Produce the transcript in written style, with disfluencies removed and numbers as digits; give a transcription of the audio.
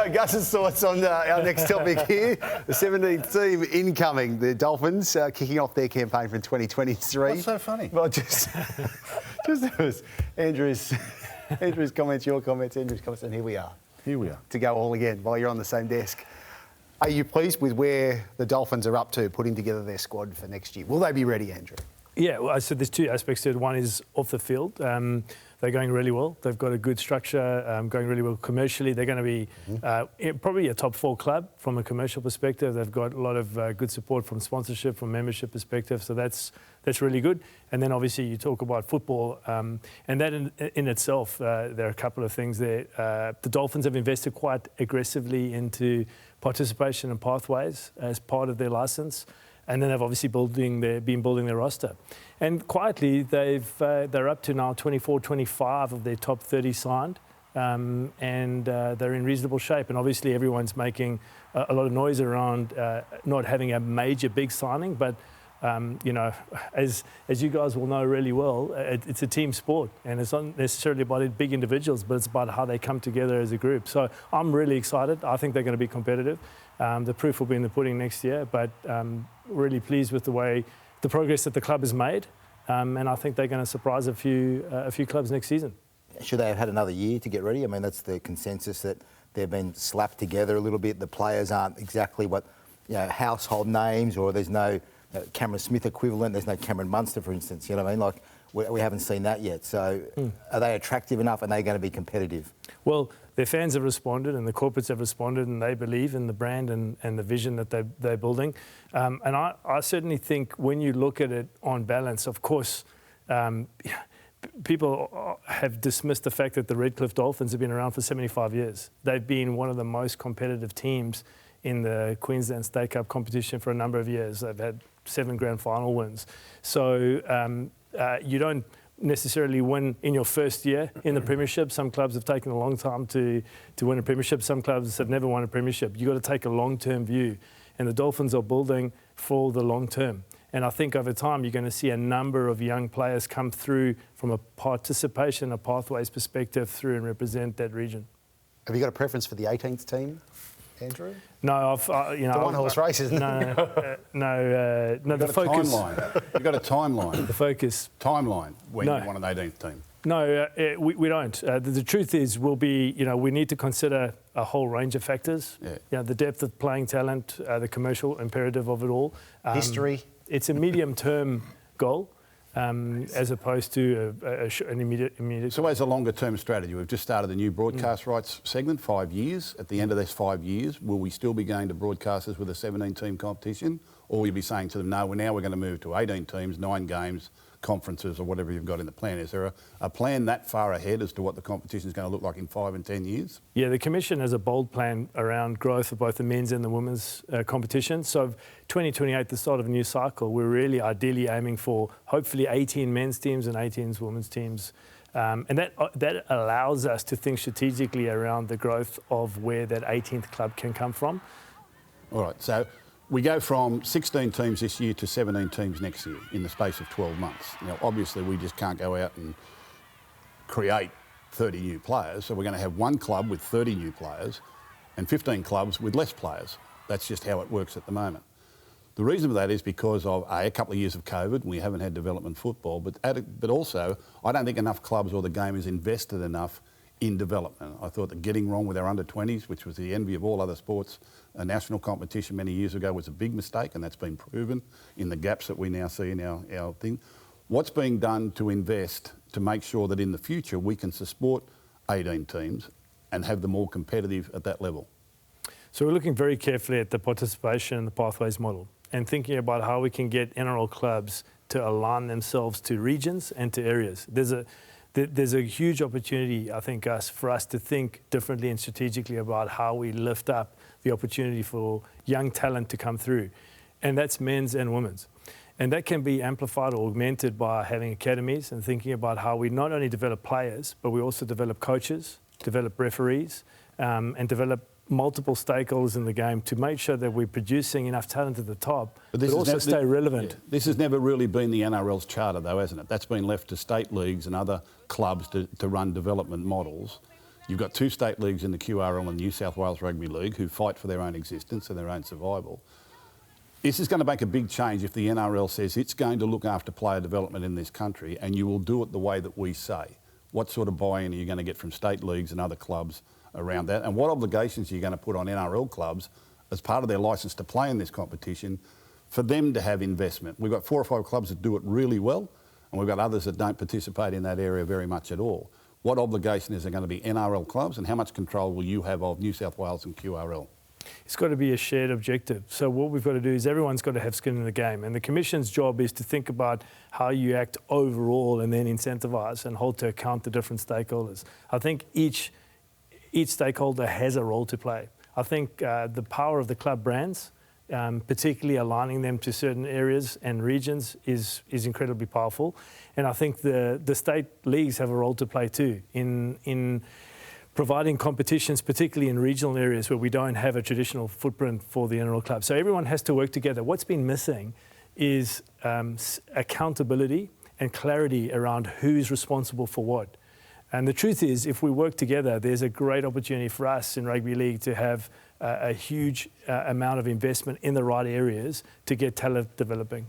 Gus's thoughts on our next topic here. The 17th team incoming, the Dolphins, kicking off their campaign for 2023. What's so funny? Well, just Andrew's comments, your comments, Andrew's comments, and here we are. Here we are. To go all again while you're on the same desk. Are you pleased with where the Dolphins are up to putting together their squad for next year? Will they be ready, Andrew? Yeah, well, so there's two aspects to it. One is off the field. They're going really well. They've got a good structure, going really well commercially. They're going to be probably a top 4 club from a commercial perspective. They've got a lot of good support from sponsorship, from membership perspective. So that's really good. And then obviously you talk about football, and that in itself, there are a couple of things there. The Dolphins have invested quite aggressively into participation and pathways as part of their license. And then they've obviously been building their roster. And quietly, they're up to now 24, 25 of their top 30 signed. And they're in reasonable shape. And obviously, everyone's making a lot of noise around not having a major big signing. But, you know, as you guys will know really well, it's a team sport. And it's not necessarily about big individuals, but it's about how they come together as a group. So I'm really excited. I think they're going to be competitive. The proof will be in the pudding next year. But really pleased with the progress that the club has made, and I think they're going to surprise a few clubs next season. Should they have had another year to get ready? I mean, that's the consensus, that they've been slapped together a little bit. The players aren't exactly what, household names, or there's no Cameron Smith equivalent. There's no Cameron Munster, for instance. You know what I mean? Like, we haven't seen that yet. So are they attractive enough, and are they going to be competitive? Well, their fans have responded and the corporates have responded, and they believe in the brand and the vision that they're building. And I certainly think when you look at it on balance, of course, people have dismissed the fact that the Redcliffe Dolphins have been around for 75 years. They've been one of the most competitive teams in the Queensland State Cup competition for a number of years. They've had 7 grand final wins. So you don't necessarily win in your first year in the premiership. Some clubs have taken a long time to win a premiership. Some clubs have never won a premiership. You've got to take a long-term view. And the Dolphins are building for the long term. And I think over time you're going to see a number of young players come through from a participation, a pathways perspective through and represent that region. Have you got a preference for the 18th team, Andrew? No, the one-horse race, isn't it? No. The focus. You've got a timeline. The focus. Timeline when you want an 18th team. No, we don't. The truth is, we need to consider a whole range of factors. Yeah. The depth of playing talent, the commercial imperative of it all. History. It's a medium-term goal. As opposed to an immediate. So as a longer-term strategy, we've just started a new broadcast rights segment, 5 years. At the end of those 5 years, will we still be going to broadcasters with a 17-team competition? Or will you be saying to them, no, we're going to move to 18 teams, 9 games, conferences, or whatever you've got in the plan? Is there a plan that far ahead as to what the competition is going to look like in 5 and 10 years? Yeah, the Commission has a bold plan around growth of both the men's and the women's competition. So 2028, the start of a new cycle, we're really ideally aiming for hopefully 18 men's teams and 18 women's teams. And that allows us to think strategically around the growth of where that 18th club can come from. All right, so we go from 16 teams this year to 17 teams next year in the space of 12 months. Now, obviously, we just can't go out and create 30 new players. So we're going to have one club with 30 new players and 15 clubs with less players. That's just how it works at the moment. The reason for that is because of a couple of years of COVID. We haven't had development football, but also I don't think enough clubs or the game is invested enough in development. I thought that getting wrong with our under-20s, which was the envy of all other sports, a national competition many years ago was a big mistake, and that's been proven in the gaps that we now see in our thing. What's being done to invest to make sure that in the future we can support 18 teams and have them all competitive at that level? So we're looking very carefully at the participation and the pathways model and thinking about how we can get NRL clubs to align themselves to regions and to areas. There's a huge opportunity, I think, for us to think differently and strategically about how we lift up the opportunity for young talent to come through. And that's men's and women's. And that can be amplified or augmented by having academies and thinking about how we not only develop players, but we also develop coaches, develop referees, and develop multiple stakeholders in the game to make sure that we're producing enough talent at the top, but also stay relevant. Yeah. This has never really been the NRL's charter, though, hasn't it? That's been left to state leagues and other clubs to run development models. You've got 2 state leagues in the QRL and New South Wales Rugby League who fight for their own existence and their own survival. This is going to make a big change if the NRL says it's going to look after player development in this country, and you will do it the way that we say. What sort of buy-in are you going to get from state leagues and other clubs around that? And what obligations are you going to put on NRL clubs as part of their licence to play in this competition for them to have investment? We've got 4 or 5 clubs that do it really well, and we've got others that don't participate in that area very much at all. What obligation is there going to be NRL clubs, and how much control will you have of New South Wales and QRL? It's got to be a shared objective. So what we've got to do is everyone's got to have skin in the game. And the Commission's job is to think about how you act overall and then incentivise and hold to account the different stakeholders. I think each stakeholder has a role to play. I think the power of the club brands, particularly aligning them to certain areas and regions, is incredibly powerful. And I think the state leagues have a role to play too in providing competitions, particularly in regional areas where we don't have a traditional footprint for the NRL club. So everyone has to work together. What's been missing is accountability and clarity around who's responsible for what. And the truth is, if we work together, there's a great opportunity for us in rugby league to have a huge amount of investment in the right areas to get talent developing.